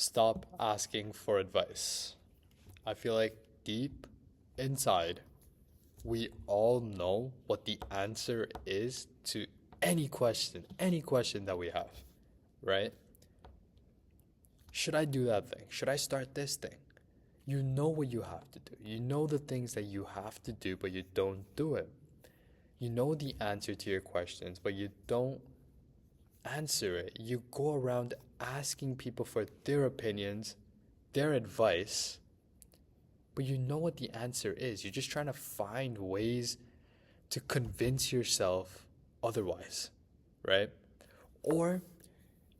Stop asking for advice. I feel like deep inside, we all know what the answer is to any question that we have, right? Should I do that thing? Should I start this thing? You know what you have to do. You know the things that you have to do, but you don't do it. You know the answer to your questions, but you don't answer it. You go around asking people for their opinions, their advice, but you know what the answer is. You're just trying to find ways to convince yourself otherwise, right? Or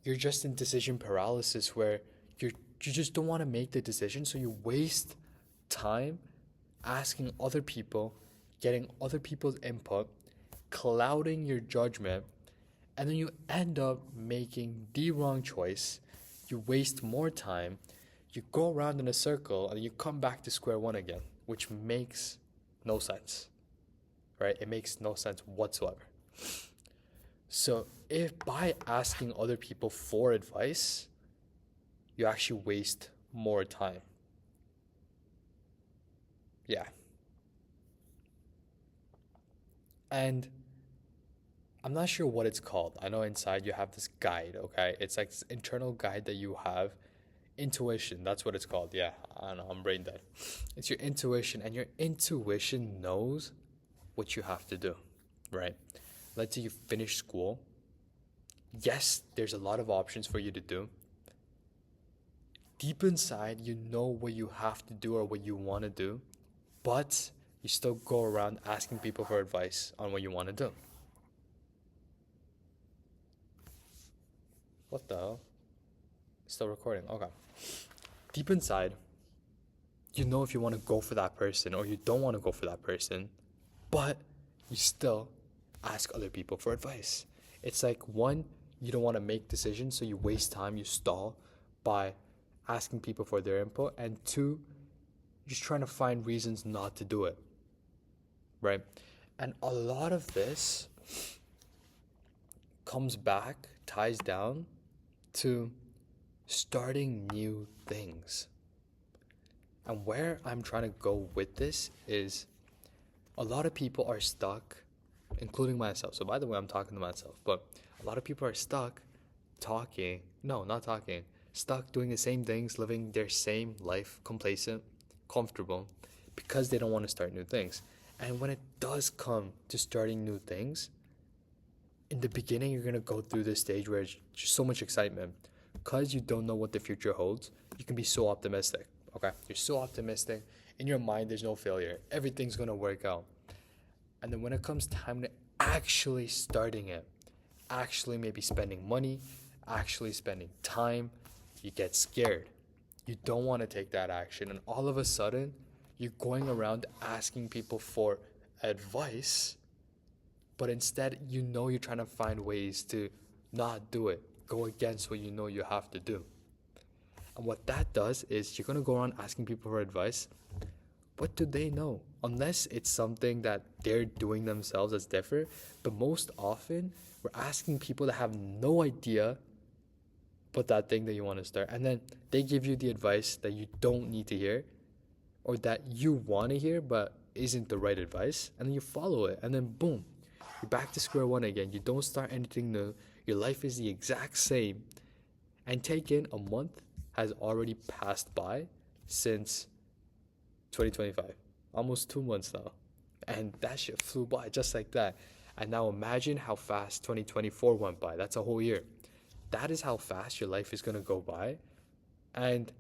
you're just in decision paralysis where you just don't want to make the decision, so you waste time asking other people, getting other people's input, clouding your judgment, and then you end up making the wrong choice. You waste more time, you go around in a circle, and you come back to square one again, which makes no sense, right? It makes no sense whatsoever. So if by asking other people for advice, you actually waste more time. Yeah. And I'm not sure what it's called. I know inside you have this guide, okay? It's like this internal guide that you have. Intuition, that's what it's called. Yeah, I don't know, I'm brain dead. It's your intuition, and your intuition knows what you have to do, right? Let's say you finish school. Yes, there's a lot of options for you to do. Deep inside, you know what you have to do or what you want to do, but you still go around asking people for advice on what you want to do. What the hell? Still recording. Okay. Deep inside, you know if you want to go for that person or you don't want to go for that person, but you still ask other people for advice. It's like, one, you don't want to make decisions, so you waste time, you stall by asking people for their input, and two, just trying to find reasons not to do it, right? And a lot of this ties down to starting new things. And where I'm trying to go with this is a lot of people are stuck, including myself. So by the way, I'm talking to myself, but a lot of people are stuck stuck doing the same things, living their same life, complacent, comfortable, because they don't want to start new things. And when it does come to starting new things, in the beginning, you're going to go through this stage where it's just so much excitement. Because you don't know what the future holds, you can be so optimistic, okay? You're so optimistic. In your mind, there's no failure. Everything's going to work out. And then when it comes time to actually starting it, actually maybe spending money, actually spending time, you get scared. You don't want to take that action. And all of a sudden, you're going around asking people for advice, but instead, you're trying to find ways to not do it, go against what you know you have to do. And what that does is you're going to go around asking people for advice. What do they know? Unless it's something that they're doing themselves that's different. But most often, we're asking people that have no idea but that thing that you want to start. And then they give you the advice that you don't need to hear, or that you want to hear but isn't the right advice. And then you follow it. And then boom, you're back to square one again. You don't start anything new. Your life is the exact same. And take in a month has already passed by since 2025. Almost 2 months now. And that shit flew by just like that. And now imagine how fast 2024 went by. That's a whole year. That is how fast your life is going to go by. And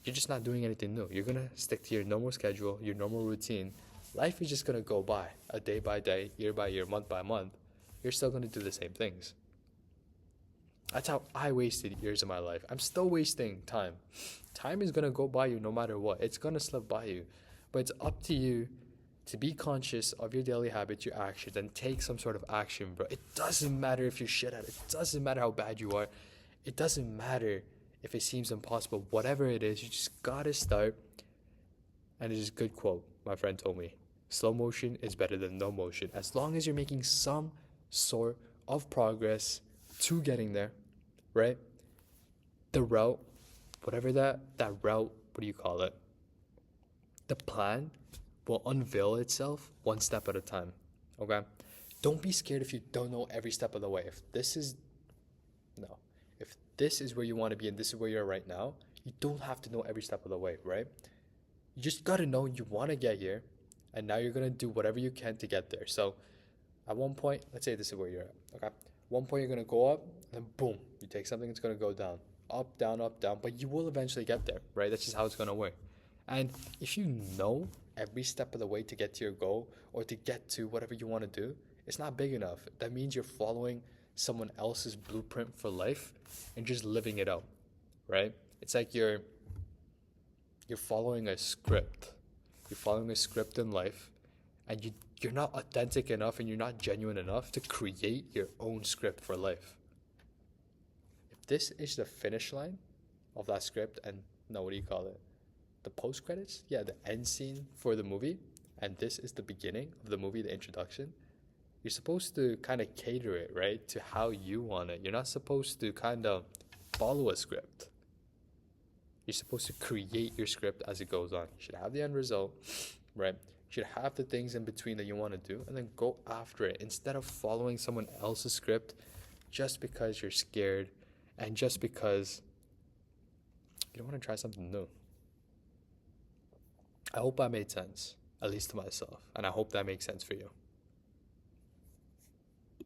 you're just not doing anything new. You're going to stick to your normal schedule, your normal routine. Life is just going to go by, a day by day, year by year, month by month. You're still going to do the same things. That's how I wasted years of my life. I'm still wasting time. Time is going to go by you no matter what. It's going to slip by you. But it's up to you to be conscious of your daily habits, your actions, and take some sort of action, bro. It doesn't matter if you're shit at it. It doesn't matter how bad you are. It doesn't matter if it seems impossible. Whatever it is, you just got to start. And it's just a good quote my friend told me. Slow motion is better than no motion. As long as you're making some sort of progress to getting there, right? The route whatever that route, what do you call it? The plan will unveil itself one step at a time. Okay? Don't be scared if you don't know every step of the way. No. If this is where you want to be and this is where you're right now, you don't have to know every step of the way, right? You just got to know you want to get here, and now you're going to do whatever you can to get there. So at one point, let's say this is where you're at, okay? One point you're going to go up, and then boom, you take something, it's going to go down. Up, down, but you will eventually get there, right? That's just how it's going to work. And if you know every step of the way to get to your goal or to get to whatever you want to do, it's not big enough. That means you're following someone else's blueprint for life and just living it out, right? It's like you're following a script. You're following a script in life, and you're not authentic enough and you're not genuine enough to create your own script for life. If this is the finish line of that script, and no, what do you call it? The post credits? Yeah, the end scene for the movie, and this is the beginning of the movie, the introduction. You're supposed to kind of cater it, right, to how you want it. You're not supposed to kind of follow a script. You're supposed to create your script as it goes on. You should have the end result, right? You should have the things in between that you want to do, and then go after it instead of following someone else's script just because you're scared and just because you don't want to try something new. I hope I made sense, at least to myself, and I hope that makes sense for you.